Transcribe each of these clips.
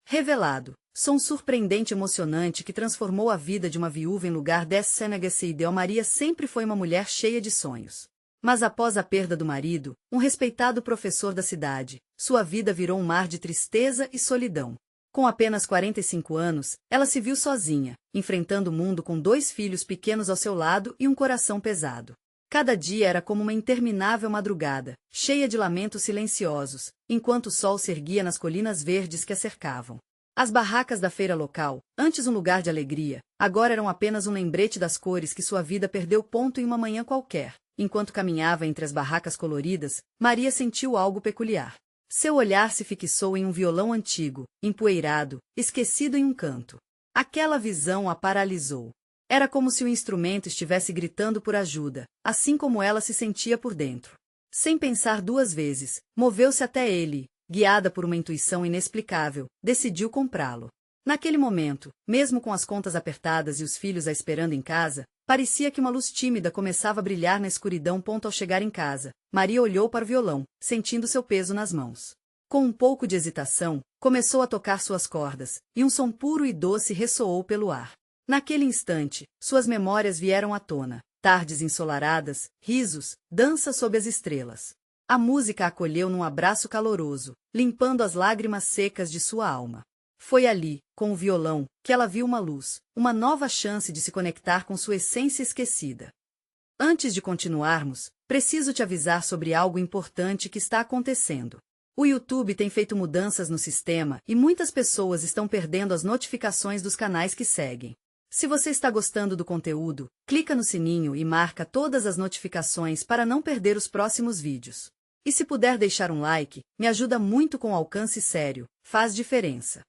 Revelado. Som surpreendente e emocionante que transformou a vida de uma viúva em lugar desse Senegacy Del Maria sempre foi uma mulher cheia de sonhos. Mas após a perda do marido, um respeitado professor da cidade, sua vida virou um mar de tristeza e solidão. Com apenas 45 anos, ela se viu sozinha, enfrentando o mundo com 2 filhos pequenos ao seu lado e um coração pesado. Cada dia era como uma interminável madrugada, cheia de lamentos silenciosos, enquanto o sol se erguia nas colinas verdes que a cercavam. As barracas da feira local, antes um lugar de alegria, agora eram apenas um lembrete das cores que sua vida perdeu ponto em uma manhã qualquer. Enquanto caminhava entre as barracas coloridas, Maria sentiu algo peculiar. Seu olhar se fixou em um violão antigo, empoeirado, esquecido em um canto. Aquela visão a paralisou. Era como se o instrumento estivesse gritando por ajuda, assim como ela se sentia por dentro. Sem pensar 2 vezes, moveu-se até ele, guiada por uma intuição inexplicável, decidiu comprá-lo. Naquele momento, mesmo com as contas apertadas e os filhos a esperando em casa, parecia que uma luz tímida começava a brilhar na escuridão. Ao chegar em casa, Maria olhou para o violão, sentindo seu peso nas mãos. Com um pouco de hesitação, começou a tocar suas cordas, e um som puro e doce ressoou pelo ar. Naquele instante, suas memórias vieram à tona, tardes ensolaradas, risos, dança sob as estrelas. A música a acolheu num abraço caloroso, limpando as lágrimas secas de sua alma. Foi ali, com o violão, que ela viu uma luz, uma nova chance de se conectar com sua essência esquecida. Antes de continuarmos, preciso te avisar sobre algo importante que está acontecendo. O YouTube tem feito mudanças no sistema e muitas pessoas estão perdendo as notificações dos canais que seguem. Se você está gostando do conteúdo, clica no sininho e marca todas as notificações para não perder os próximos vídeos. E se puder deixar um like, me ajuda muito com alcance sério, faz diferença.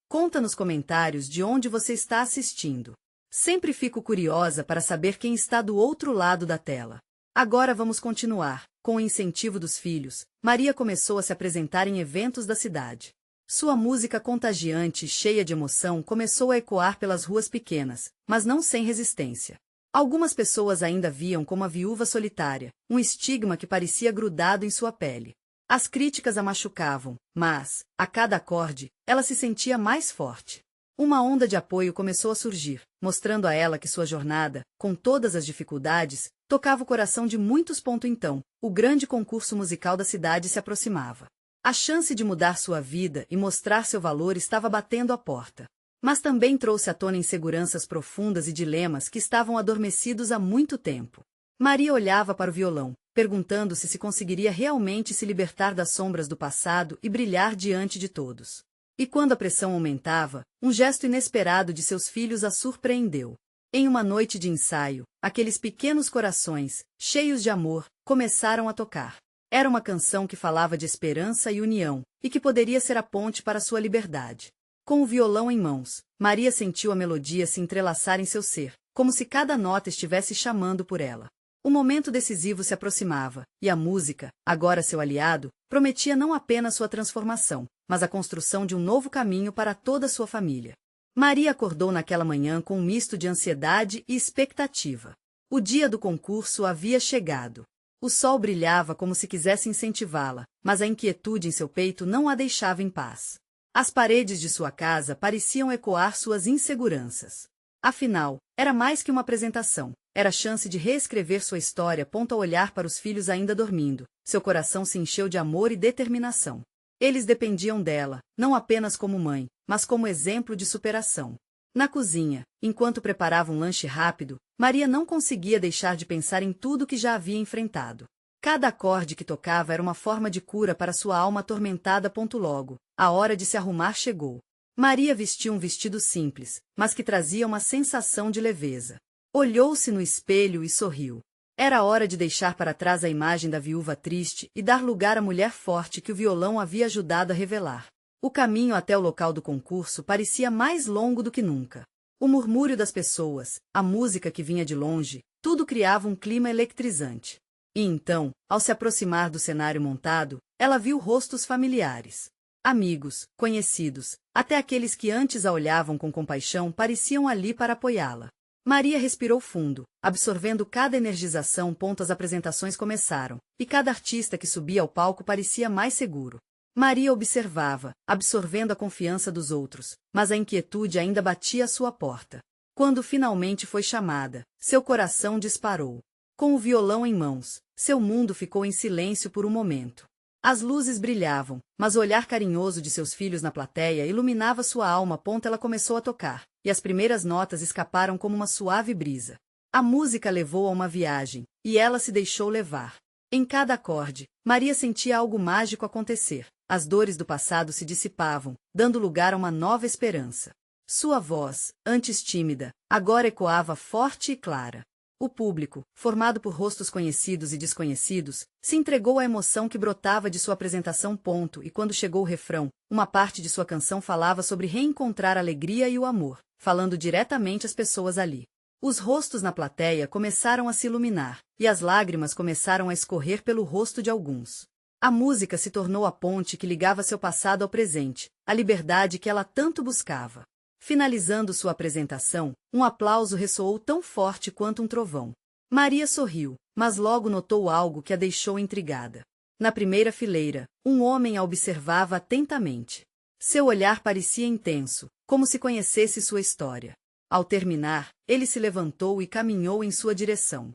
Conta nos comentários de onde você está assistindo. Sempre fico curiosa para saber quem está do outro lado da tela. Agora vamos continuar. Com o incentivo dos filhos, Maria começou a se apresentar em eventos da cidade. Sua música contagiante e cheia de emoção começou a ecoar pelas ruas pequenas, mas não sem resistência. Algumas pessoas ainda viam como a viúva solitária, um estigma que parecia grudado em sua pele. As críticas a machucavam, mas, a cada acorde, ela se sentia mais forte. Uma onda de apoio começou a surgir, mostrando a ela que sua jornada, com todas as dificuldades, tocava o coração de muitos. Então, o grande concurso musical da cidade se aproximava. A chance de mudar sua vida e mostrar seu valor estava batendo à porta. Mas também trouxe à tona inseguranças profundas e dilemas que estavam adormecidos há muito tempo. Maria olhava para o violão, perguntando-se se conseguiria realmente se libertar das sombras do passado e brilhar diante de todos. E quando a pressão aumentava, um gesto inesperado de seus filhos a surpreendeu. Em uma noite de ensaio, aqueles pequenos corações, cheios de amor, começaram a tocar. Era uma canção que falava de esperança e união, e que poderia ser a ponte para sua liberdade. Com o violão em mãos, Maria sentiu a melodia se entrelaçar em seu ser, como se cada nota estivesse chamando por ela. O momento decisivo se aproximava, e a música, agora seu aliado, prometia não apenas sua transformação, mas a construção de um novo caminho para toda sua família. Maria acordou naquela manhã com um misto de ansiedade e expectativa. O dia do concurso havia chegado. O sol brilhava como se quisesse incentivá-la, mas a inquietude em seu peito não a deixava em paz. As paredes de sua casa pareciam ecoar suas inseguranças. Afinal, era mais que uma apresentação, era a chance de reescrever sua história. Ao olhar para os filhos ainda dormindo, seu coração se encheu de amor e determinação. Eles dependiam dela, não apenas como mãe, mas como exemplo de superação. Na cozinha, enquanto preparava um lanche rápido, Maria não conseguia deixar de pensar em tudo que já havia enfrentado. Cada acorde que tocava era uma forma de cura para sua alma atormentada. Logo, a hora de se arrumar chegou. Maria vestiu um vestido simples, mas que trazia uma sensação de leveza. Olhou-se no espelho e sorriu. Era hora de deixar para trás a imagem da viúva triste e dar lugar à mulher forte que o violão havia ajudado a revelar. O caminho até o local do concurso parecia mais longo do que nunca. O murmúrio das pessoas, a música que vinha de longe, tudo criava um clima eletrizante. E então, ao se aproximar do cenário montado, ela viu rostos familiares. Amigos, conhecidos, até aqueles que antes a olhavam com compaixão pareciam ali para apoiá-la. Maria respirou fundo, absorvendo cada energização. As apresentações começaram, e cada artista que subia ao palco parecia mais seguro. Maria observava, absorvendo a confiança dos outros, mas a inquietude ainda batia à sua porta. Quando finalmente foi chamada, seu coração disparou. Com o violão em mãos, seu mundo ficou em silêncio por um momento. As luzes brilhavam, mas o olhar carinhoso de seus filhos na plateia iluminava sua alma. Ela começou a tocar, e as primeiras notas escaparam como uma suave brisa. A música levou a uma viagem, e ela se deixou levar. Em cada acorde, Maria sentia algo mágico acontecer. As dores do passado se dissipavam, dando lugar a uma nova esperança. Sua voz, antes tímida, agora ecoava forte e clara. O público, formado por rostos conhecidos e desconhecidos, se entregou à emoção que brotava de sua apresentação. E quando chegou o refrão, uma parte de sua canção falava sobre reencontrar a alegria e o amor, falando diretamente às pessoas ali. Os rostos na plateia começaram a se iluminar, e as lágrimas começaram a escorrer pelo rosto de alguns. A música se tornou a ponte que ligava seu passado ao presente, a liberdade que ela tanto buscava. Finalizando sua apresentação, um aplauso ressoou tão forte quanto um trovão. Maria sorriu, mas logo notou algo que a deixou intrigada. Na primeira fileira, um homem a observava atentamente. Seu olhar parecia intenso, como se conhecesse sua história. Ao terminar, ele se levantou e caminhou em sua direção.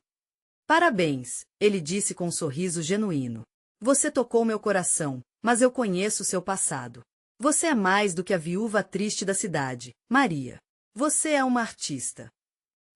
Parabéns, ele disse com um sorriso genuíno. Você tocou meu coração, mas eu conheço seu passado. Você é mais do que a viúva triste da cidade, Maria. Você é uma artista.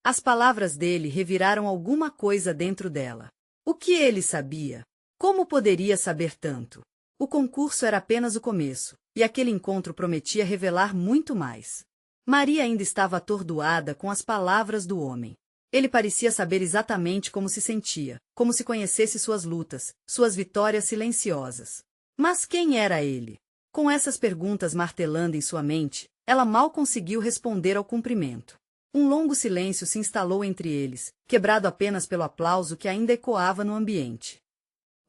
As palavras dele reviraram alguma coisa dentro dela. O que ele sabia? Como poderia saber tanto? O concurso era apenas o começo, e aquele encontro prometia revelar muito mais. Maria ainda estava atordoada com as palavras do homem. Ele parecia saber exatamente como se sentia, como se conhecesse suas lutas, suas vitórias silenciosas. Mas quem era ele? Com essas perguntas martelando em sua mente, ela mal conseguiu responder ao cumprimento. Um longo silêncio se instalou entre eles, quebrado apenas pelo aplauso que ainda ecoava no ambiente.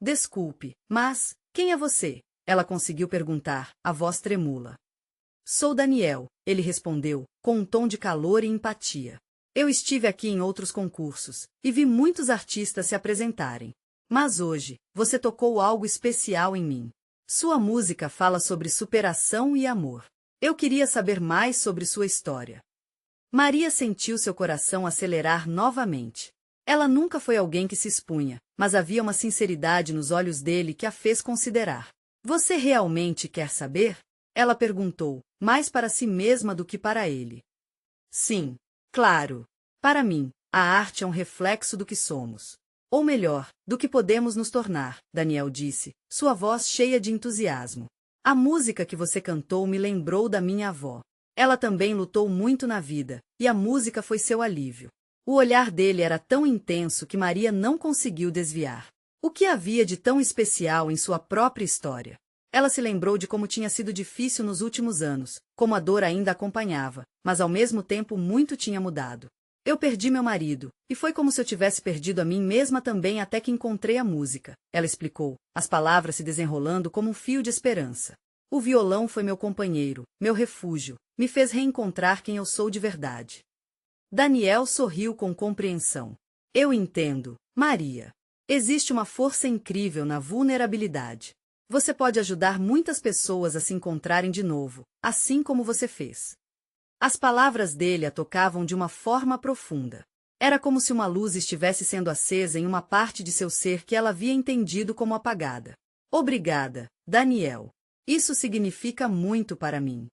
Desculpe, mas quem é você? Ela conseguiu perguntar, a voz tremula. Sou Daniel, ele respondeu, com um tom de calor e empatia. Eu estive aqui em outros concursos, e vi muitos artistas se apresentarem. Mas hoje, você tocou algo especial em mim. Sua música fala sobre superação e amor. Eu queria saber mais sobre sua história. Maria sentiu seu coração acelerar novamente. Ela nunca foi alguém que se expunha, mas havia uma sinceridade nos olhos dele que a fez considerar. Você realmente quer saber? Ela perguntou, mais para si mesma do que para ele. Sim, claro. Para mim, a arte é um reflexo do que somos. Ou melhor, do que podemos nos tornar, Daniel disse, sua voz cheia de entusiasmo. A música que você cantou me lembrou da minha avó. Ela também lutou muito na vida, e a música foi seu alívio. O olhar dele era tão intenso que Maria não conseguiu desviar. O que havia de tão especial em sua própria história? Ela se lembrou de como tinha sido difícil nos últimos anos, como a dor ainda acompanhava, mas ao mesmo tempo muito tinha mudado. Eu perdi meu marido, e foi como se eu tivesse perdido a mim mesma também até que encontrei a música, ela explicou, as palavras se desenrolando como um fio de esperança. O violão foi meu companheiro, meu refúgio, me fez reencontrar quem eu sou de verdade. Daniel sorriu com compreensão. Eu entendo, Maria. Existe uma força incrível na vulnerabilidade. Você pode ajudar muitas pessoas a se encontrarem de novo, assim como você fez. As palavras dele a tocavam de uma forma profunda. Era como se uma luz estivesse sendo acesa em uma parte de seu ser que ela havia entendido como apagada. Obrigada, Daniel. Isso significa muito para mim.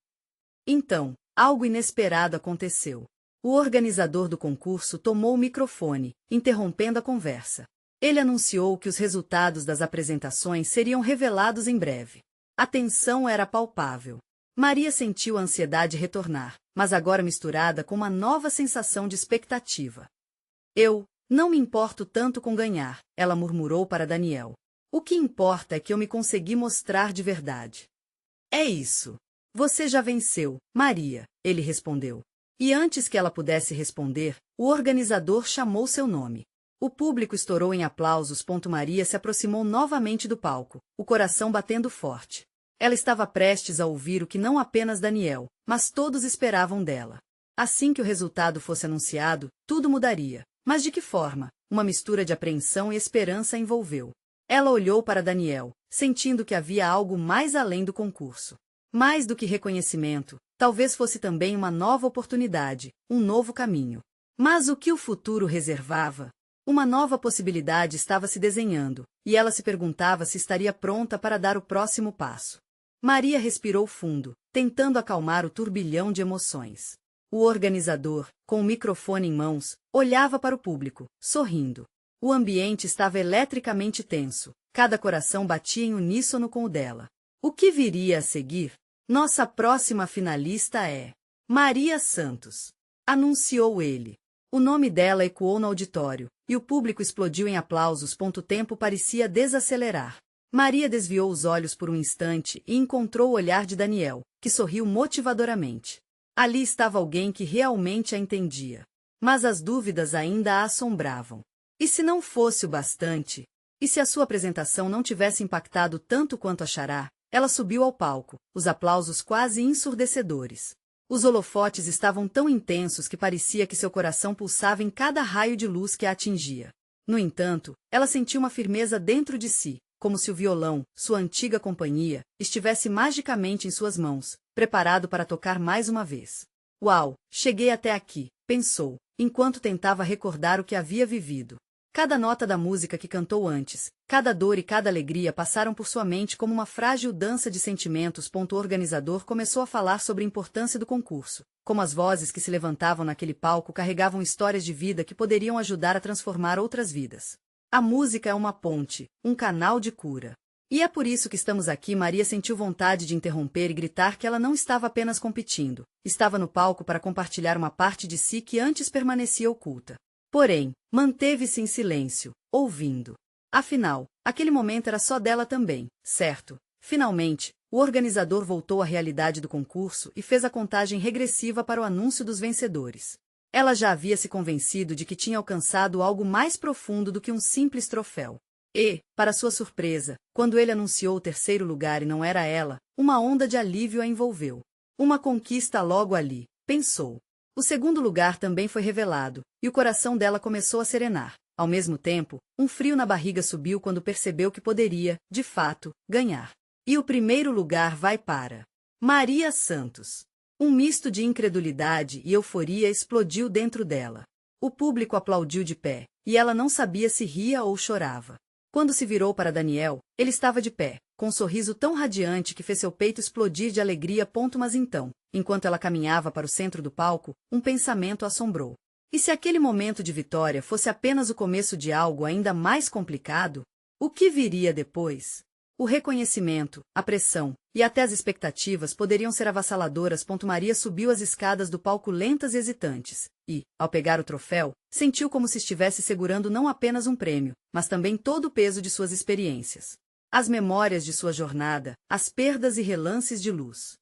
Então, algo inesperado aconteceu. O organizador do concurso tomou o microfone, interrompendo a conversa. Ele anunciou que os resultados das apresentações seriam revelados em breve. A tensão era palpável. Maria sentiu a ansiedade retornar, mas agora misturada com uma nova sensação de expectativa. Eu não me importo tanto com ganhar, ela murmurou para Daniel. O que importa é que eu me consegui mostrar de verdade. É isso. Você já venceu, Maria, ele respondeu. E antes que ela pudesse responder, o organizador chamou seu nome. O público estourou em aplausos. Maria se aproximou novamente do palco, o coração batendo forte. Ela estava prestes a ouvir o que não apenas Daniel, mas todos esperavam dela. Assim que o resultado fosse anunciado, tudo mudaria. Mas de que forma? Uma mistura de apreensão e esperança a envolveu. Ela olhou para Daniel, sentindo que havia algo mais além do concurso. Mais do que reconhecimento, talvez fosse também uma nova oportunidade, um novo caminho. Mas o que o futuro reservava? Uma nova possibilidade estava se desenhando, e ela se perguntava se estaria pronta para dar o próximo passo. Maria respirou fundo, tentando acalmar o turbilhão de emoções. O organizador, com o microfone em mãos, olhava para o público, sorrindo. O ambiente estava eletricamente tenso, cada coração batia em uníssono com o dela. O que viria a seguir? Nossa próxima finalista é Maria Santos, anunciou ele. O nome dela ecoou no auditório, e o público explodiu em aplausos. O tempo parecia desacelerar. Maria desviou os olhos por um instante e encontrou o olhar de Daniel, que sorriu motivadoramente. Ali estava alguém que realmente a entendia. Mas as dúvidas ainda a assombravam. E se não fosse o bastante? E se a sua apresentação não tivesse impactado tanto quanto achará? Ela subiu ao palco, os aplausos quase ensurdecedores. Os holofotes estavam tão intensos que parecia que seu coração pulsava em cada raio de luz que a atingia. No entanto, ela sentiu uma firmeza dentro de si, como se o violão, sua antiga companhia, estivesse magicamente em suas mãos, preparado para tocar mais uma vez. Uau, cheguei até aqui, pensou, enquanto tentava recordar o que havia vivido. Cada nota da música que cantou antes, cada dor e cada alegria passaram por sua mente como uma frágil dança de sentimentos. O organizador começou a falar sobre a importância do concurso, como as vozes que se levantavam naquele palco carregavam histórias de vida que poderiam ajudar a transformar outras vidas. A música é uma ponte, um canal de cura. E é por isso que estamos aqui. Maria sentiu vontade de interromper e gritar que ela não estava apenas competindo, estava no palco para compartilhar uma parte de si que antes permanecia oculta. Porém, manteve-se em silêncio, ouvindo. Afinal, aquele momento era só dela também, certo? Finalmente, o organizador voltou à realidade do concurso e fez a contagem regressiva para o anúncio dos vencedores. Ela já havia se convencido de que tinha alcançado algo mais profundo do que um simples troféu. E, para sua surpresa, quando ele anunciou o terceiro lugar e não era ela, uma onda de alívio a envolveu. Uma conquista logo ali, pensou. O segundo lugar também foi revelado, e o coração dela começou a serenar. Ao mesmo tempo, um frio na barriga subiu quando percebeu que poderia, de fato, ganhar. E o primeiro lugar vai para Maria Santos. Um misto de incredulidade e euforia explodiu dentro dela. O público aplaudiu de pé, e ela não sabia se ria ou chorava. Quando se virou para Daniel, ele estava de pé, com um sorriso tão radiante que fez seu peito explodir de alegria. Mas então, enquanto ela caminhava para o centro do palco, um pensamento a assombrou. E se aquele momento de vitória fosse apenas o começo de algo ainda mais complicado? O que viria depois? O reconhecimento, a pressão, e até as expectativas poderiam ser avassaladoras. Maria subiu as escadas do palco lentas e hesitantes, e, ao pegar o troféu, sentiu como se estivesse segurando não apenas um prêmio, mas também todo o peso de suas experiências. As memórias de sua jornada, as perdas e relances de luz.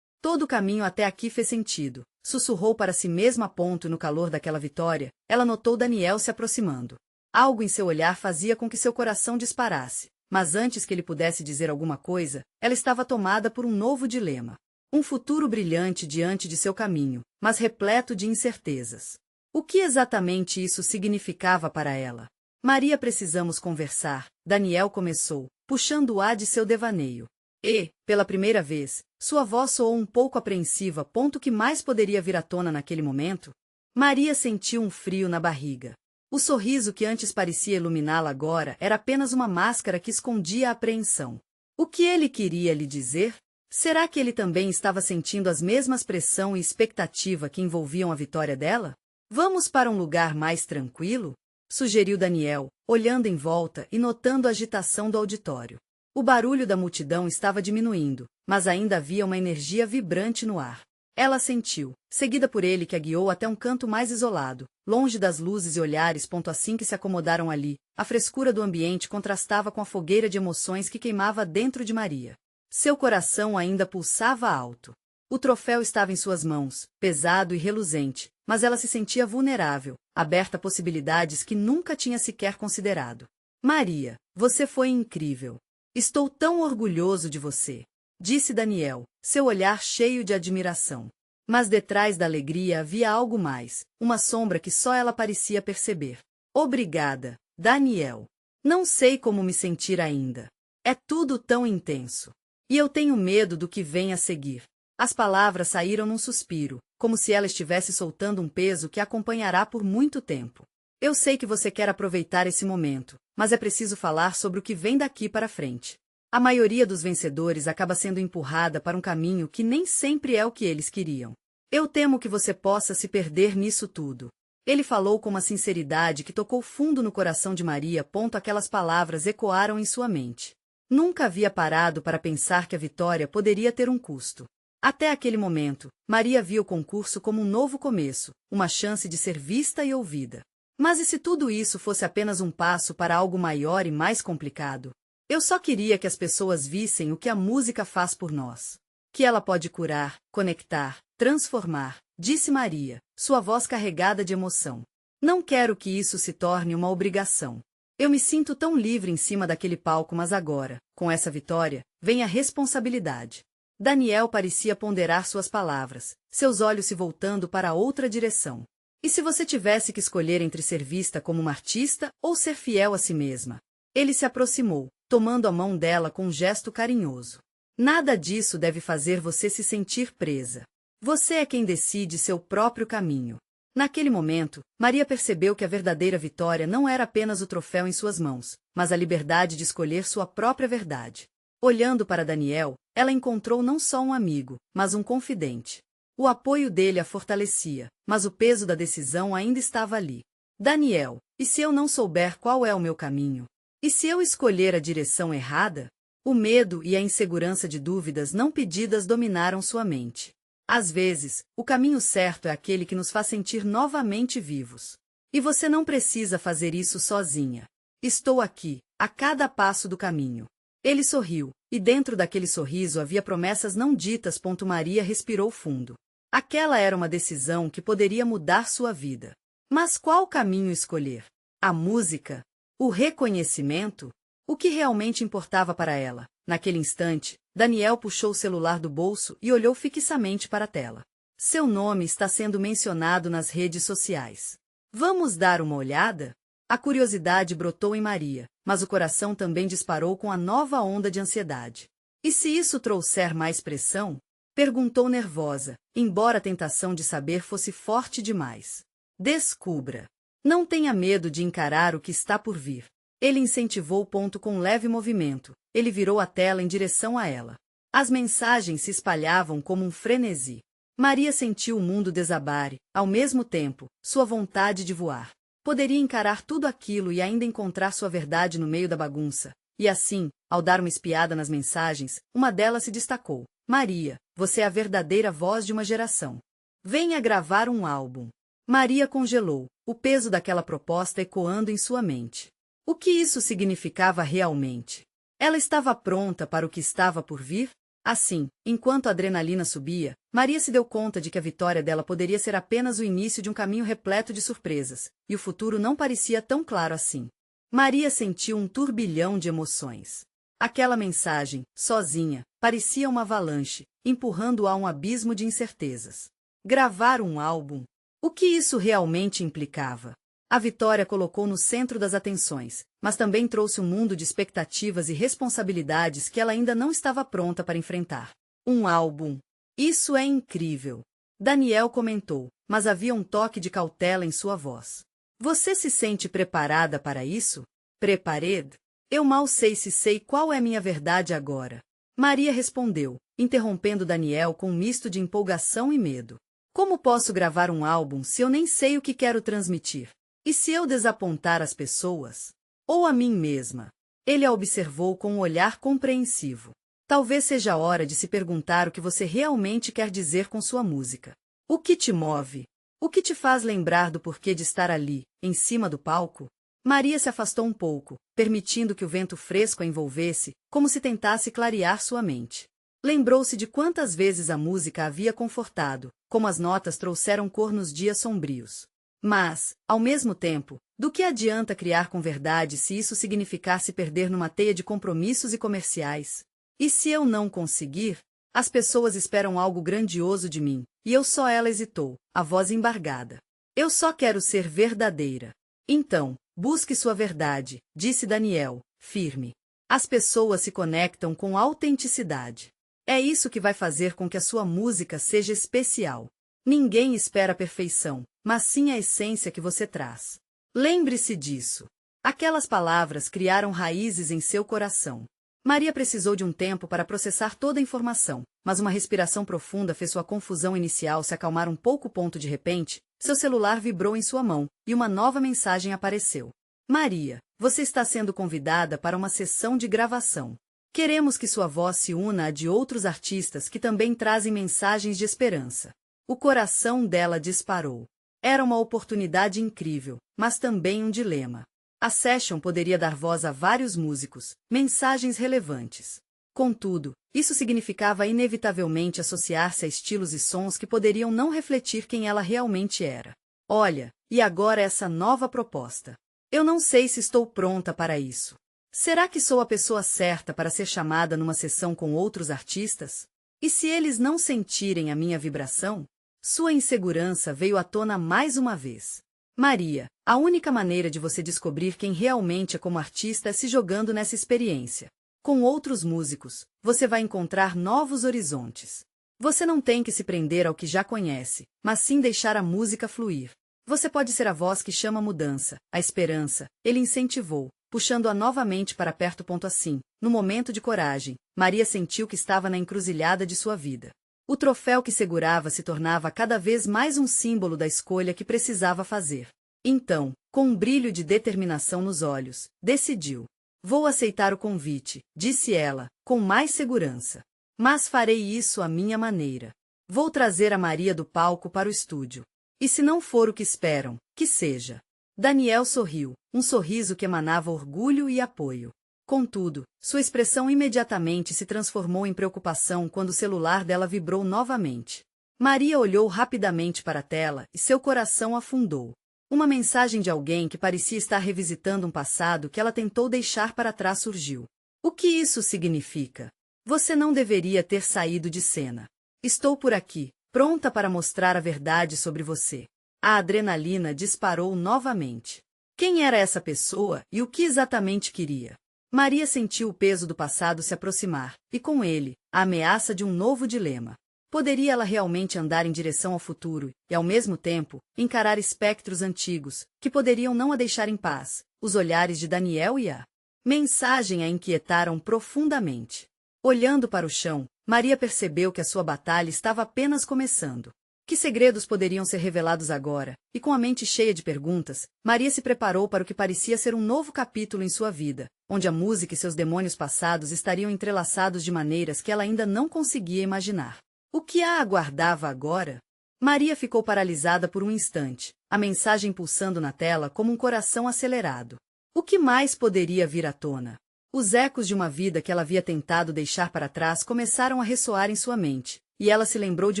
Todo o caminho até aqui fez sentido, sussurrou para si mesma. No calor daquela vitória, ela notou Daniel se aproximando. Algo em seu olhar fazia com que seu coração disparasse. Mas antes que ele pudesse dizer alguma coisa, ela estava tomada por um novo dilema. Um futuro brilhante diante de seu caminho, mas repleto de incertezas. O que exatamente isso significava para ela? Maria, precisamos conversar, Daniel começou, puxando o ar de seu devaneio. E, pela primeira vez, sua voz soou um pouco apreensiva. O que mais poderia vir à tona naquele momento? Maria sentiu um frio na barriga. O sorriso que antes parecia iluminá-la agora era apenas uma máscara que escondia a apreensão. O que ele queria lhe dizer? Será que ele também estava sentindo as mesmas pressão e expectativa que envolviam a vitória dela? Vamos para um lugar mais tranquilo? Sugeriu Daniel, olhando em volta e notando a agitação do auditório. O barulho da multidão estava diminuindo, mas ainda havia uma energia vibrante no ar. Ela sentiu, seguida por ele que a guiou até um canto mais isolado, longe das luzes e olhares. Assim que se acomodaram ali, a frescura do ambiente contrastava com a fogueira de emoções que queimava dentro de Maria. Seu coração ainda pulsava alto. O troféu estava em suas mãos, pesado e reluzente, mas ela se sentia vulnerável, aberta a possibilidades que nunca tinha sequer considerado. Maria, você foi incrível. Estou tão orgulhoso de você, disse Daniel, seu olhar cheio de admiração. Mas detrás da alegria havia algo mais, uma sombra que só ela parecia perceber. Obrigada, Daniel. Não sei como me sentir ainda. É tudo tão intenso. E eu tenho medo do que vem a seguir. As palavras saíram num suspiro, como se ela estivesse soltando um peso que a acompanhará por muito tempo. Eu sei que você quer aproveitar esse momento, mas é preciso falar sobre o que vem daqui para frente. A maioria dos vencedores acaba sendo empurrada para um caminho que nem sempre é o que eles queriam. Eu temo que você possa se perder nisso tudo. Ele falou com uma sinceridade que tocou fundo no coração de Maria. Aquelas palavras ecoaram em sua mente. Nunca havia parado para pensar que a vitória poderia ter um custo. Até aquele momento, Maria via o concurso como um novo começo, uma chance de ser vista e ouvida. Mas e se tudo isso fosse apenas um passo para algo maior e mais complicado? Eu só queria que as pessoas vissem o que a música faz por nós. Que ela pode curar, conectar, transformar, disse Maria, sua voz carregada de emoção. Não quero que isso se torne uma obrigação. Eu me sinto tão livre em cima daquele palco, mas agora, com essa vitória, vem a responsabilidade. Daniel parecia ponderar suas palavras, seus olhos se voltando para outra direção. E se você tivesse que escolher entre ser vista como uma artista ou ser fiel a si mesma? Ele se aproximou, tomando a mão dela com um gesto carinhoso. Nada disso deve fazer você se sentir presa. Você é quem decide seu próprio caminho. Naquele momento, Maria percebeu que a verdadeira vitória não era apenas o troféu em suas mãos, mas a liberdade de escolher sua própria verdade. Olhando para Daniel, ela encontrou não só um amigo, mas um confidente. O apoio dele a fortalecia, mas o peso da decisão ainda estava ali. Daniel, e se eu não souber qual é o meu caminho? E se eu escolher a direção errada? O medo e a insegurança de dúvidas não pedidas dominaram sua mente. Às vezes, o caminho certo é aquele que nos faz sentir novamente vivos. E você não precisa fazer isso sozinha. Estou aqui, a cada passo do caminho. Ele sorriu, e dentro daquele sorriso havia promessas não ditas. Maria respirou fundo. Aquela era uma decisão que poderia mudar sua vida. Mas qual caminho escolher? A música? O reconhecimento? O que realmente importava para ela? Naquele instante, Daniel puxou o celular do bolso e olhou fixamente para a tela. Seu nome está sendo mencionado nas redes sociais. Vamos dar uma olhada? A curiosidade brotou em Maria, mas o coração também disparou com a nova onda de ansiedade. E se isso trouxer mais pressão? Perguntou nervosa, embora a tentação de saber fosse forte demais. Descubra. Não tenha medo de encarar o que está por vir. Ele incentivou. Com um leve movimento, ele virou a tela em direção a ela. As mensagens se espalhavam como um frenesi. Maria sentiu o mundo desabar e, ao mesmo tempo, sua vontade de voar. Poderia encarar tudo aquilo e ainda encontrar sua verdade no meio da bagunça. E assim, ao dar uma espiada nas mensagens, uma delas se destacou. Maria, você é a verdadeira voz de uma geração. Venha gravar um álbum. Maria congelou, o peso daquela proposta ecoando em sua mente. O que isso significava realmente? Ela estava pronta para o que estava por vir? Assim, enquanto a adrenalina subia, Maria se deu conta de que a vitória dela poderia ser apenas o início de um caminho repleto de surpresas, e o futuro não parecia tão claro assim. Maria sentiu um turbilhão de emoções. Aquela mensagem, sozinha, parecia uma avalanche, empurrando-a a um abismo de incertezas. Gravar um álbum? O que isso realmente implicava? A vitória colocou no centro das atenções, mas também trouxe um mundo de expectativas e responsabilidades que ela ainda não estava pronta para enfrentar. Um álbum. Isso é incrível. Daniel comentou, mas havia um toque de cautela em sua voz. Você se sente preparada para isso? Prepared? Eu mal sei se sei qual é minha verdade agora. Maria respondeu, interrompendo Daniel com um misto de empolgação e medo. Como posso gravar um álbum se eu nem sei o que quero transmitir? E se eu desapontar as pessoas? Ou a mim mesma? Ele a observou com um olhar compreensivo. Talvez seja a hora de se perguntar o que você realmente quer dizer com sua música. O que te move? O que te faz lembrar do porquê de estar ali, em cima do palco? Maria se afastou um pouco, permitindo que o vento fresco a envolvesse, como se tentasse clarear sua mente. Lembrou-se de quantas vezes a música a havia confortado, como as notas trouxeram cor nos dias sombrios. Mas, ao mesmo tempo, do que adianta criar com verdade se isso significar se perder numa teia de compromissos e comerciais? E se eu não conseguir? As pessoas esperam algo grandioso de mim, e eu só. Ela hesitou, a voz embargada. Eu só quero ser verdadeira. Então, Busque sua verdade, disse Daniel, firme. As pessoas se conectam com autenticidade. É isso que vai fazer com que a sua música seja especial. Ninguém espera a perfeição, mas sim a essência que você traz. Lembre-se disso. Aquelas palavras criaram raízes em seu coração. Maria precisou de um tempo para processar toda a informação, mas uma respiração profunda fez sua confusão inicial se acalmar um pouco. De repente, seu celular vibrou em sua mão, e uma nova mensagem apareceu. Maria, você está sendo convidada para uma sessão de gravação. Queremos que sua voz se una à de outros artistas que também trazem mensagens de esperança. O coração dela disparou. Era uma oportunidade incrível, mas também um dilema. A session poderia dar voz a vários músicos, mensagens relevantes. Contudo, isso significava inevitavelmente associar-se a estilos e sons que poderiam não refletir quem ela realmente era. Olha, e agora essa nova proposta. Eu não sei se estou pronta para isso. Será que sou a pessoa certa para ser chamada numa sessão com outros artistas? E se eles não sentirem a minha vibração? Sua insegurança veio à tona mais uma vez. Maria, a única maneira de você descobrir quem realmente é como artista é se jogando nessa experiência. Com outros músicos, você vai encontrar novos horizontes. Você não tem que se prender ao que já conhece, mas sim deixar a música fluir. Você pode ser a voz que chama a mudança, a esperança, ele incentivou, puxando-a novamente para perto. Assim, no momento de coragem, Maria sentiu que estava na encruzilhada de sua vida. O troféu que segurava se tornava cada vez mais um símbolo da escolha que precisava fazer. Então, com um brilho de determinação nos olhos, decidiu. Vou aceitar o convite, disse ela, com mais segurança. Mas farei isso à minha maneira. Vou trazer a Maria do palco para o estúdio. E se não for o que esperam, que seja. Daniel sorriu, um sorriso que emanava orgulho e apoio. Contudo, sua expressão imediatamente se transformou em preocupação quando o celular dela vibrou novamente. Maria olhou rapidamente para a tela e seu coração afundou. Uma mensagem de alguém que parecia estar revisitando um passado que ela tentou deixar para trás surgiu. O que isso significa? Você não deveria ter saído de cena. Estou por aqui, pronta para mostrar a verdade sobre você. A adrenalina disparou novamente. Quem era essa pessoa e o que exatamente queria? Maria sentiu o peso do passado se aproximar, e com ele, a ameaça de um novo dilema. Poderia ela realmente andar em direção ao futuro e, ao mesmo tempo, encarar espectros antigos, que poderiam não a deixar em paz? Os olhares de Daniel e a mensagem a inquietaram profundamente. Olhando para o chão, Maria percebeu que a sua batalha estava apenas começando. Que segredos poderiam ser revelados agora? E com a mente cheia de perguntas, Maria se preparou para o que parecia ser um novo capítulo em sua vida, onde a música e seus demônios passados estariam entrelaçados de maneiras que ela ainda não conseguia imaginar. O que a aguardava agora? Maria ficou paralisada por um instante, a mensagem pulsando na tela como um coração acelerado. O que mais poderia vir à tona? Os ecos de uma vida que ela havia tentado deixar para trás começaram a ressoar em sua mente, e ela se lembrou de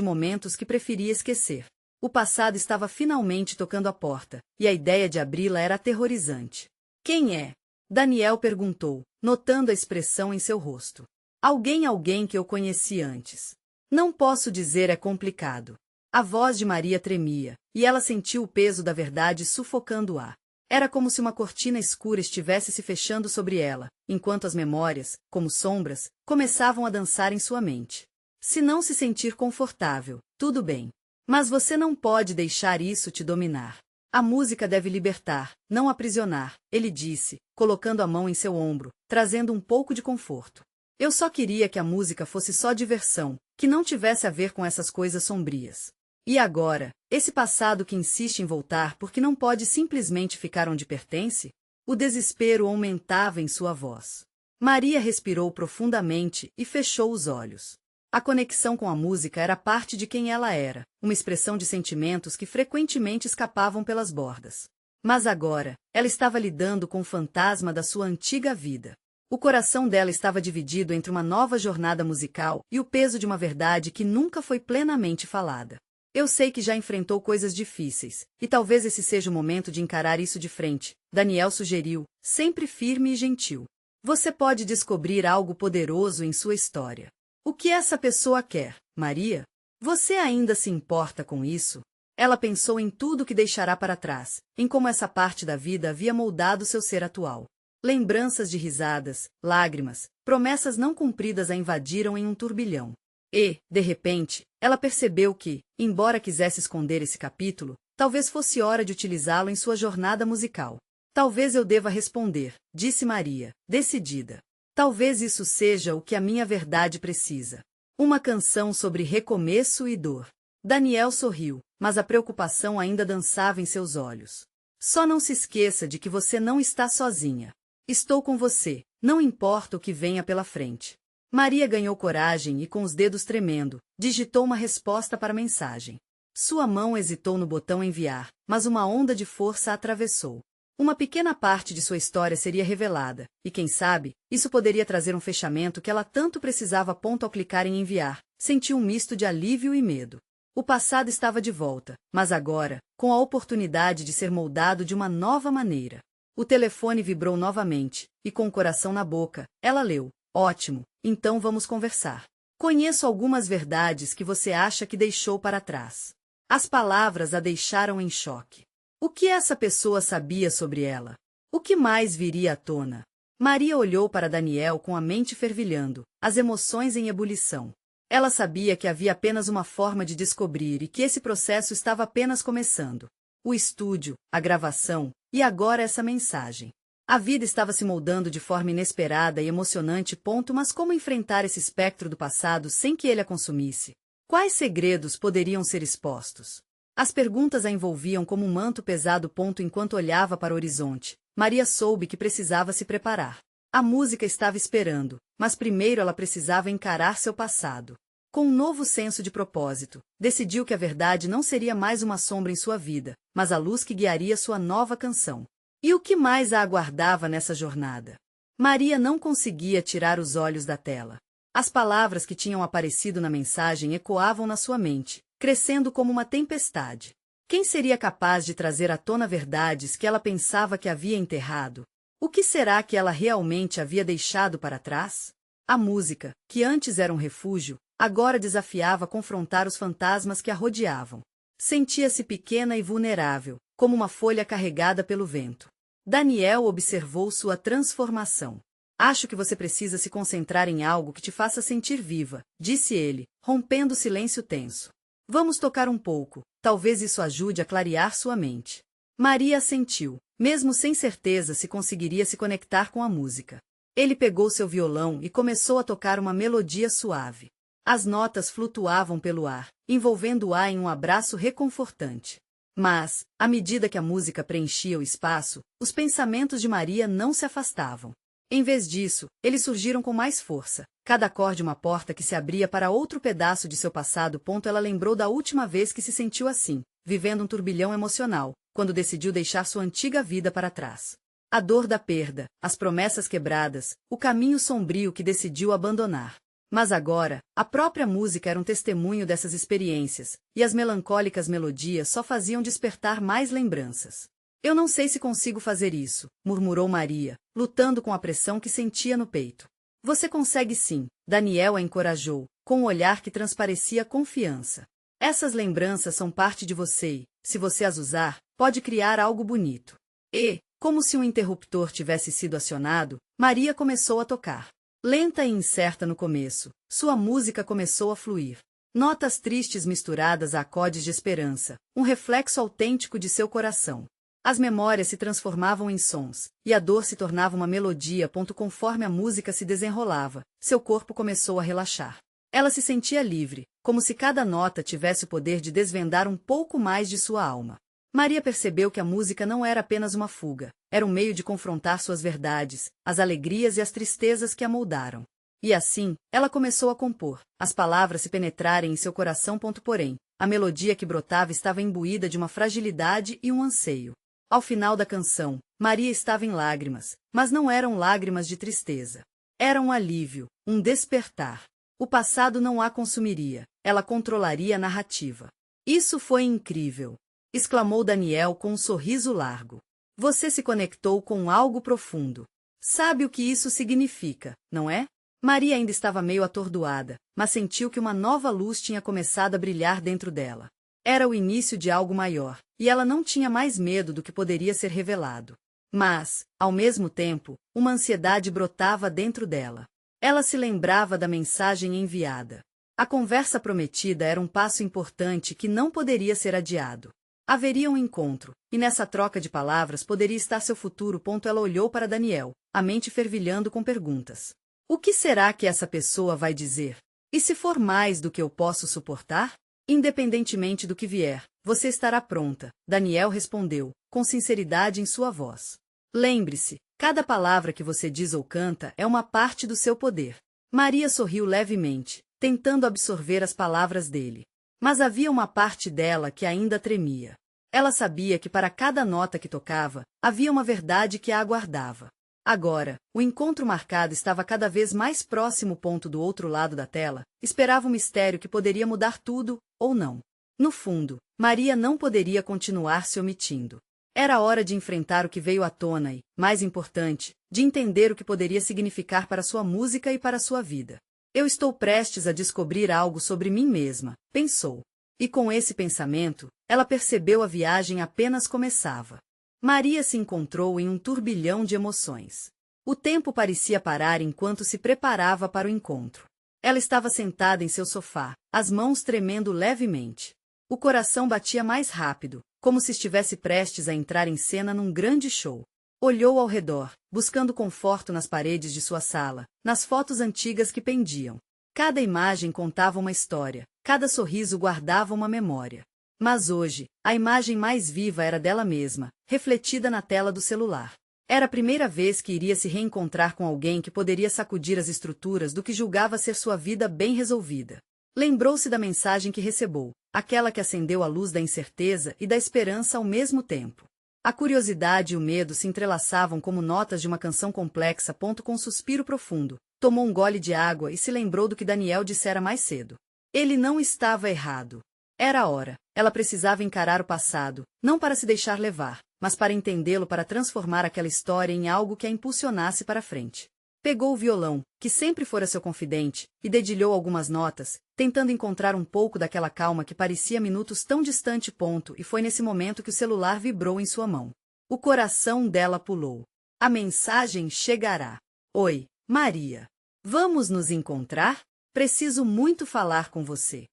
momentos que preferia esquecer. O passado estava finalmente tocando a porta, e a ideia de abri-la era aterrorizante. Quem é? Daniel perguntou, notando a expressão em seu rosto. Alguém que eu conheci antes. Não posso dizer, é complicado. A voz de Maria tremia, e ela sentiu o peso da verdade sufocando-a. Era como se uma cortina escura estivesse se fechando sobre ela, enquanto as memórias, como sombras, começavam a dançar em sua mente. Se não se sentir confortável, tudo bem. Mas você não pode deixar isso te dominar. A música deve libertar, não aprisionar, ele disse, colocando a mão em seu ombro, trazendo um pouco de conforto. Eu só queria que a música fosse só diversão, que não tivesse a ver com essas coisas sombrias. E agora, esse passado que insiste em voltar porque não pode simplesmente ficar onde pertence? O desespero aumentava em sua voz. Maria respirou profundamente e fechou os olhos. A conexão com a música era parte de quem ela era, uma expressão de sentimentos que frequentemente escapavam pelas bordas. Mas agora, ela estava lidando com o fantasma da sua antiga vida. O coração dela estava dividido entre uma nova jornada musical e o peso de uma verdade que nunca foi plenamente falada. Eu sei que já enfrentou coisas difíceis, e talvez esse seja o momento de encarar isso de frente, Daniel sugeriu, sempre firme e gentil. Você pode descobrir algo poderoso em sua história. O que essa pessoa quer, Maria? Você ainda se importa com isso? Ela pensou em tudo que deixará para trás, em como essa parte da vida havia moldado seu ser atual. Lembranças de risadas, lágrimas, promessas não cumpridas a invadiram em um turbilhão. E, de repente, ela percebeu que, embora quisesse esconder esse capítulo, talvez fosse hora de utilizá-lo em sua jornada musical. Talvez eu deva responder, disse Maria, decidida. Talvez isso seja o que a minha verdade precisa. Uma canção sobre recomeço e dor. Daniel sorriu, mas a preocupação ainda dançava em seus olhos. Só não se esqueça de que você não está sozinha. Estou com você, não importa o que venha pela frente. Maria ganhou coragem e, com os dedos tremendo, digitou uma resposta para a mensagem. Sua mão hesitou no botão enviar, mas uma onda de força a atravessou. Uma pequena parte de sua história seria revelada, e quem sabe, isso poderia trazer um fechamento que ela tanto precisava. Ao clicar em enviar, sentiu um misto de alívio e medo. O passado estava de volta, mas agora, com a oportunidade de ser moldado de uma nova maneira. O telefone vibrou novamente, e com o coração na boca, ela leu: ótimo, então vamos conversar. Conheço algumas verdades que você acha que deixou para trás. As palavras a deixaram em choque. O que essa pessoa sabia sobre ela? O que mais viria à tona? Maria olhou para Daniel com a mente fervilhando, as emoções em ebulição. Ela sabia que havia apenas uma forma de descobrir e que esse processo estava apenas começando. O estúdio, a gravação, e agora essa mensagem. A vida estava se moldando de forma inesperada e emocionante. Mas como enfrentar esse espectro do passado sem que ele a consumisse? Quais segredos poderiam ser expostos? As perguntas a envolviam como um manto pesado. Enquanto olhava para o horizonte, Maria soube que precisava se preparar. A música estava esperando, mas primeiro ela precisava encarar seu passado. Com um novo senso de propósito, decidiu que a verdade não seria mais uma sombra em sua vida, mas a luz que guiaria sua nova canção. E o que mais a aguardava nessa jornada? Maria não conseguia tirar os olhos da tela. As palavras que tinham aparecido na mensagem ecoavam na sua mente, crescendo como uma tempestade. Quem seria capaz de trazer à tona verdades que ela pensava que havia enterrado? O que será que ela realmente havia deixado para trás? A música, que antes era um refúgio, agora desafiava a confrontar os fantasmas que a rodeavam. Sentia-se pequena e vulnerável, como uma folha carregada pelo vento. Daniel observou sua transformação. Acho que você precisa se concentrar em algo que te faça sentir viva, disse ele, rompendo o silêncio tenso. Vamos tocar um pouco, talvez isso ajude a clarear sua mente. Maria assentiu, mesmo sem certeza se conseguiria se conectar com a música. Ele pegou seu violão e começou a tocar uma melodia suave. As notas flutuavam pelo ar, envolvendo-a em um abraço reconfortante. Mas, à medida que a música preenchia o espaço, os pensamentos de Maria não se afastavam. Em vez disso, eles surgiram com mais força, cada acorde uma porta que se abria para outro pedaço de seu passado. Ela lembrou da última vez que se sentiu assim, vivendo um turbilhão emocional, quando decidiu deixar sua antiga vida para trás. A dor da perda, as promessas quebradas, o caminho sombrio que decidiu abandonar. Mas agora, a própria música era um testemunho dessas experiências, e as melancólicas melodias só faziam despertar mais lembranças. Eu não sei se consigo fazer isso, murmurou Maria, lutando com a pressão que sentia no peito. Você consegue sim, Daniel a encorajou, com um olhar que transparecia confiança. Essas lembranças são parte de você e, se você as usar, pode criar algo bonito. E, como se um interruptor tivesse sido acionado, Maria começou a tocar. Lenta e incerta no começo, sua música começou a fluir. Notas tristes misturadas a acordes de esperança, um reflexo autêntico de seu coração. As memórias se transformavam em sons, e a dor se tornava uma melodia. Conforme a música se desenrolava, seu corpo começou a relaxar. Ela se sentia livre, como se cada nota tivesse o poder de desvendar um pouco mais de sua alma. Maria percebeu que a música não era apenas uma fuga, era um meio de confrontar suas verdades, as alegrias e as tristezas que a moldaram. E assim, ela começou a compor, as palavras se penetrarem em seu coração. Porém, a melodia que brotava estava imbuída de uma fragilidade e um anseio. Ao final da canção, Maria estava em lágrimas, mas não eram lágrimas de tristeza. Era um alívio, um despertar. O passado não a consumiria, ela controlaria a narrativa. Isso foi incrível! Exclamou Daniel com um sorriso largo. Você se conectou com algo profundo. Sabe o que isso significa, não é? Maria ainda estava meio atordoada, mas sentiu que uma nova luz tinha começado a brilhar dentro dela. Era o início de algo maior, e ela não tinha mais medo do que poderia ser revelado. Mas, ao mesmo tempo, uma ansiedade brotava dentro dela. Ela se lembrava da mensagem enviada. A conversa prometida era um passo importante que não poderia ser adiado. Haveria um encontro, e nessa troca de palavras poderia estar seu futuro. Ela olhou para Daniel, a mente fervilhando com perguntas. O que será que essa pessoa vai dizer? E se for mais do que eu posso suportar? Independentemente do que vier, você estará pronta, Daniel respondeu, com sinceridade em sua voz. Lembre-se, cada palavra que você diz ou canta é uma parte do seu poder. Maria sorriu levemente, tentando absorver as palavras dele. Mas havia uma parte dela que ainda tremia. Ela sabia que para cada nota que tocava, havia uma verdade que a aguardava. Agora, o encontro marcado estava cada vez mais próximo. Do outro lado da tela, esperava um mistério que poderia mudar tudo, ou não. No fundo, Maria não poderia continuar se omitindo. Era hora de enfrentar o que veio à tona e, mais importante, de entender o que poderia significar para sua música e para sua vida. Eu estou prestes a descobrir algo sobre mim mesma, pensou. E com esse pensamento, ela percebeu a viagem apenas começava. Maria se encontrou em um turbilhão de emoções. O tempo parecia parar enquanto se preparava para o encontro. Ela estava sentada em seu sofá, as mãos tremendo levemente. O coração batia mais rápido, como se estivesse prestes a entrar em cena num grande show. Olhou ao redor, buscando conforto nas paredes de sua sala, nas fotos antigas que pendiam. Cada imagem contava uma história, cada sorriso guardava uma memória. Mas hoje, a imagem mais viva era dela mesma, refletida na tela do celular. Era a primeira vez que iria se reencontrar com alguém que poderia sacudir as estruturas do que julgava ser sua vida bem resolvida. Lembrou-se da mensagem que recebeu, aquela que acendeu a luz da incerteza e da esperança ao mesmo tempo. A curiosidade e o medo se entrelaçavam como notas de uma canção complexa. Com um suspiro profundo, tomou um gole de água e se lembrou do que Daniel dissera mais cedo. Ele não estava errado. Era a hora. Ela precisava encarar o passado, não para se deixar levar, mas para entendê-lo, para transformar aquela história em algo que a impulsionasse para frente. Pegou o violão, que sempre fora seu confidente, e dedilhou algumas notas, tentando encontrar um pouco daquela calma que parecia minutos tão distante. E foi nesse momento que o celular vibrou em sua mão. O coração dela pulou. A mensagem chegará. Oi, Maria. Vamos nos encontrar? Preciso muito falar com você.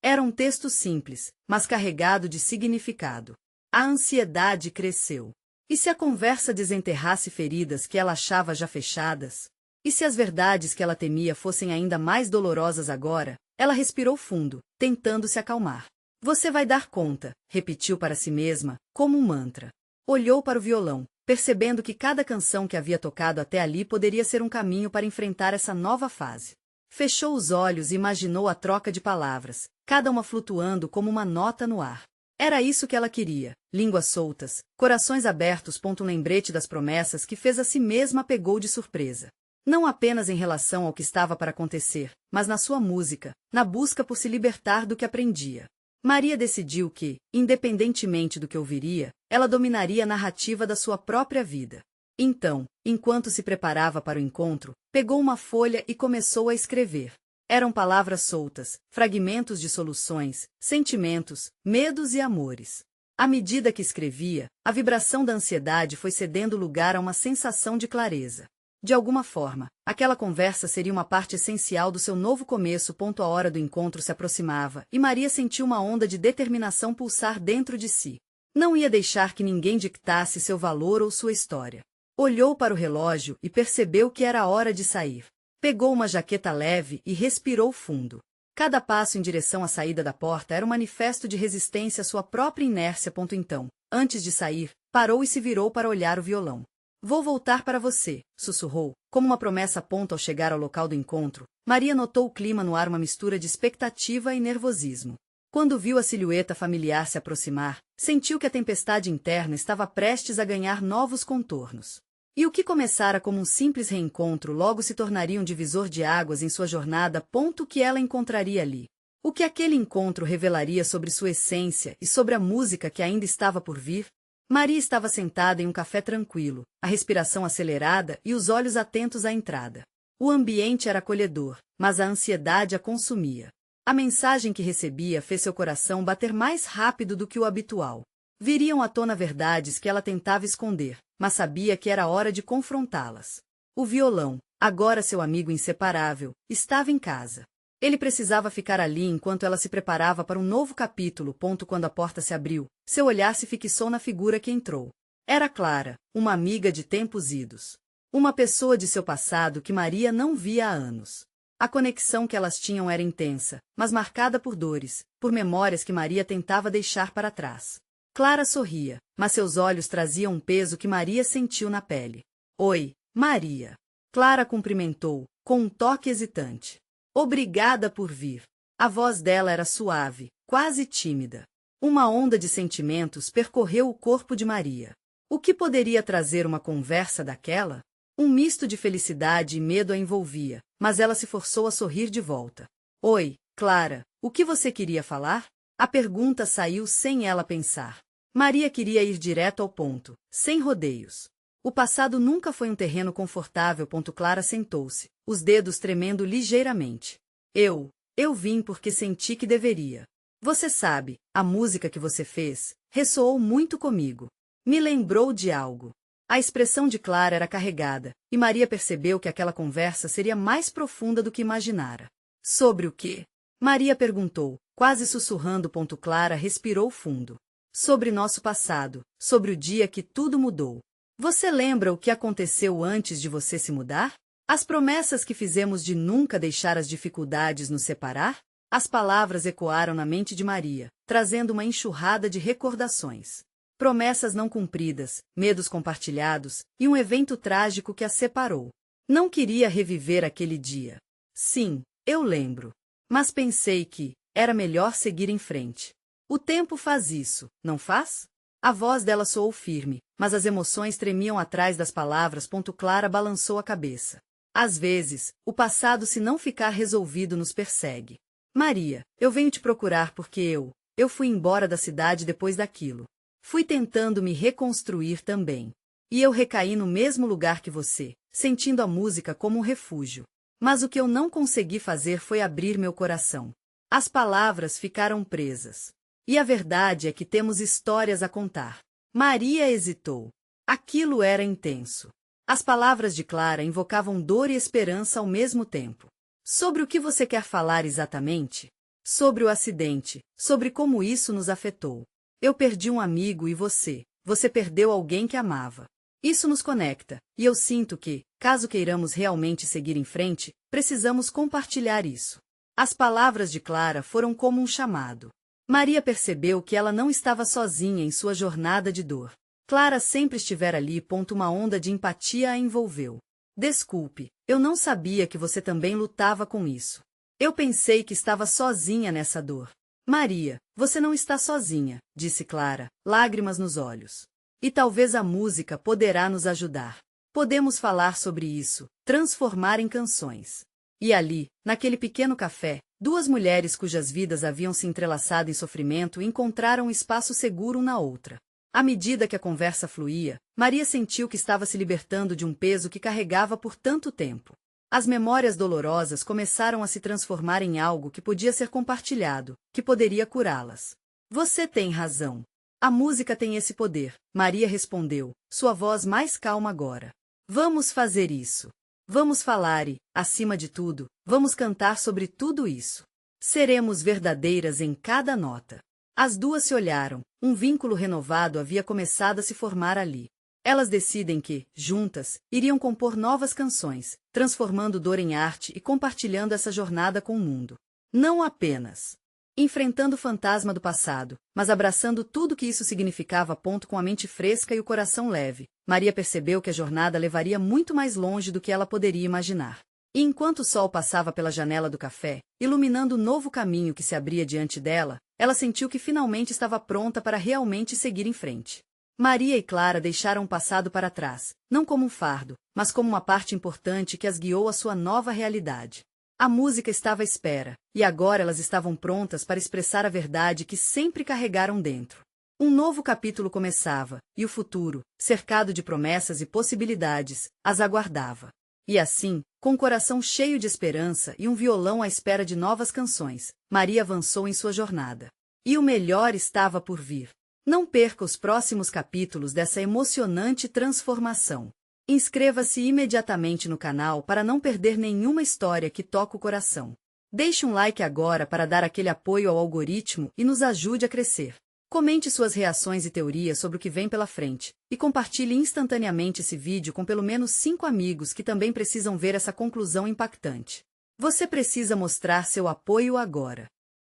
Era um texto simples, mas carregado de significado. A ansiedade cresceu. E se a conversa desenterrasse feridas que ela achava já fechadas? E se as verdades que ela temia fossem ainda mais dolorosas agora? Ela respirou fundo, tentando se acalmar. Você vai dar conta, repetiu para si mesma, como um mantra. Olhou para o violão, percebendo que cada canção que havia tocado até ali poderia ser um caminho para enfrentar essa nova fase. Fechou os olhos e imaginou a troca de palavras, cada uma flutuando como uma nota no ar. Era isso que ela queria, línguas soltas, corações abertos. Um lembrete das promessas que fez a si mesma pegou de surpresa. Não apenas em relação ao que estava para acontecer, mas na sua música, na busca por se libertar do que aprendia. Maria decidiu que, independentemente do que ouviria, ela dominaria a narrativa da sua própria vida. Então, enquanto se preparava para o encontro, pegou uma folha e começou a escrever. Eram palavras soltas, fragmentos de soluções, sentimentos, medos e amores. À medida que escrevia, a vibração da ansiedade foi cedendo lugar a uma sensação de clareza. De alguma forma, aquela conversa seria uma parte essencial do seu novo começo. A hora do encontro se aproximava, e Maria sentiu uma onda de determinação pulsar dentro de si. Não ia deixar que ninguém dictasse seu valor ou sua história. Olhou para o relógio e percebeu que era hora de sair. Pegou uma jaqueta leve e respirou fundo. Cada passo em direção à saída da porta era um manifesto de resistência à sua própria inércia. Então, antes de sair, parou e se virou para olhar o violão. Vou voltar para você, sussurrou, como uma promessa. Ao chegar ao local do encontro, Maria notou o clima no ar, uma mistura de expectativa e nervosismo. Quando viu a silhueta familiar se aproximar, sentiu que a tempestade interna estava prestes a ganhar novos contornos. E o que começara como um simples reencontro logo se tornaria um divisor de águas em sua jornada. O que ela encontraria ali? O que aquele encontro revelaria sobre sua essência e sobre a música que ainda estava por vir? Maria estava sentada em um café tranquilo, a respiração acelerada e os olhos atentos à entrada. O ambiente era acolhedor, mas a ansiedade a consumia. A mensagem que recebia fez seu coração bater mais rápido do que o habitual. Viriam à tona verdades que ela tentava esconder, mas sabia que era hora de confrontá-las. O violão, agora seu amigo inseparável, estava em casa. Ele precisava ficar ali enquanto ela se preparava para um novo capítulo. Quando a porta se abriu, seu olhar se fixou na figura que entrou. Era Clara, uma amiga de tempos idos. Uma pessoa de seu passado que Maria não via há anos. A conexão que elas tinham era intensa, mas marcada por dores, por memórias que Maria tentava deixar para trás. Clara sorria, mas seus olhos traziam um peso que Maria sentiu na pele. Oi, Maria. Clara cumprimentou, com um toque hesitante. Obrigada por vir. A voz dela era suave, quase tímida. Uma onda de sentimentos percorreu o corpo de Maria. O que poderia trazer uma conversa daquela? Um misto de felicidade e medo a envolvia, mas ela se forçou a sorrir de volta. Oi, Clara, o que você queria falar? A pergunta saiu sem ela pensar. Maria queria ir direto ao ponto, sem rodeios. O passado nunca foi um terreno confortável. Clara sentou-se, os dedos tremendo ligeiramente. Eu vim porque senti que deveria. Você sabe, a música que você fez ressoou muito comigo. Me lembrou de algo. A expressão de Clara era carregada, e Maria percebeu que aquela conversa seria mais profunda do que imaginara. Sobre o quê? Maria perguntou, quase sussurrando. Clara respirou fundo. Sobre nosso passado, sobre o dia que tudo mudou. Você lembra o que aconteceu antes de você se mudar? As promessas que fizemos de nunca deixar as dificuldades nos separar? As palavras ecoaram na mente de Maria, trazendo uma enxurrada de recordações. Promessas não cumpridas, medos compartilhados, e um evento trágico que a separou. Não queria reviver aquele dia. Sim, eu lembro. Mas pensei que era melhor seguir em frente. O tempo faz isso, não faz? A voz dela soou firme, mas as emoções tremiam atrás das palavras. Clara balançou a cabeça. Às vezes, o passado, se não ficar resolvido, nos persegue. Maria, eu venho te procurar porque eu fui embora da cidade depois daquilo. Fui tentando me reconstruir também. E eu recaí no mesmo lugar que você, sentindo a música como um refúgio. Mas o que eu não consegui fazer foi abrir meu coração. As palavras ficaram presas. E a verdade é que temos histórias a contar. Maria hesitou. Aquilo era intenso. As palavras de Clara invocavam dor e esperança ao mesmo tempo. Sobre o que você quer falar exatamente? Sobre o acidente, sobre como isso nos afetou. Eu perdi um amigo e você perdeu alguém que amava. Isso nos conecta, e eu sinto que, caso queiramos realmente seguir em frente, precisamos compartilhar isso. As palavras de Clara foram como um chamado. Maria percebeu que ela não estava sozinha em sua jornada de dor. Clara sempre estivera ali. Uma onda de empatia a envolveu. Desculpe, eu não sabia que você também lutava com isso. Eu pensei que estava sozinha nessa dor. Maria, você não está sozinha, disse Clara, lágrimas nos olhos. E talvez a música poderá nos ajudar. Podemos falar sobre isso, transformar em canções. E ali, naquele pequeno café, duas mulheres cujas vidas haviam se entrelaçado em sofrimento encontraram um espaço seguro uma na outra. À medida que a conversa fluía, Maria sentiu que estava se libertando de um peso que carregava por tanto tempo. As memórias dolorosas começaram a se transformar em algo que podia ser compartilhado, que poderia curá-las. Você tem razão. A música tem esse poder, Maria respondeu, sua voz mais calma agora. Vamos fazer isso. Vamos falar e, acima de tudo, vamos cantar sobre tudo isso. Seremos verdadeiras em cada nota. As duas se olharam, um vínculo renovado havia começado a se formar ali. Elas decidem que, juntas, iriam compor novas canções, transformando dor em arte e compartilhando essa jornada com o mundo. Não apenas enfrentando o fantasma do passado, mas abraçando tudo que isso significava. Com a mente fresca e o coração leve, Maria percebeu que a jornada levaria muito mais longe do que ela poderia imaginar. E enquanto o sol passava pela janela do café, iluminando o novo caminho que se abria diante dela, ela sentiu que finalmente estava pronta para realmente seguir em frente. Maria e Clara deixaram o passado para trás, não como um fardo, mas como uma parte importante que as guiou à sua nova realidade. A música estava à espera, e agora elas estavam prontas para expressar a verdade que sempre carregaram dentro. Um novo capítulo começava, e o futuro, cercado de promessas e possibilidades, as aguardava. E assim, com o coração cheio de esperança e um violão à espera de novas canções, Maria avançou em sua jornada. E o melhor estava por vir. Não perca os próximos capítulos dessa emocionante transformação. Inscreva-se imediatamente no canal para não perder nenhuma história que toca o coração. Deixe um like agora para dar aquele apoio ao algoritmo e nos ajude a crescer. Comente suas reações e teorias sobre o que vem pela frente, e compartilhe instantaneamente esse vídeo com pelo menos 5 amigos que também precisam ver essa conclusão impactante. Você precisa mostrar seu apoio agora.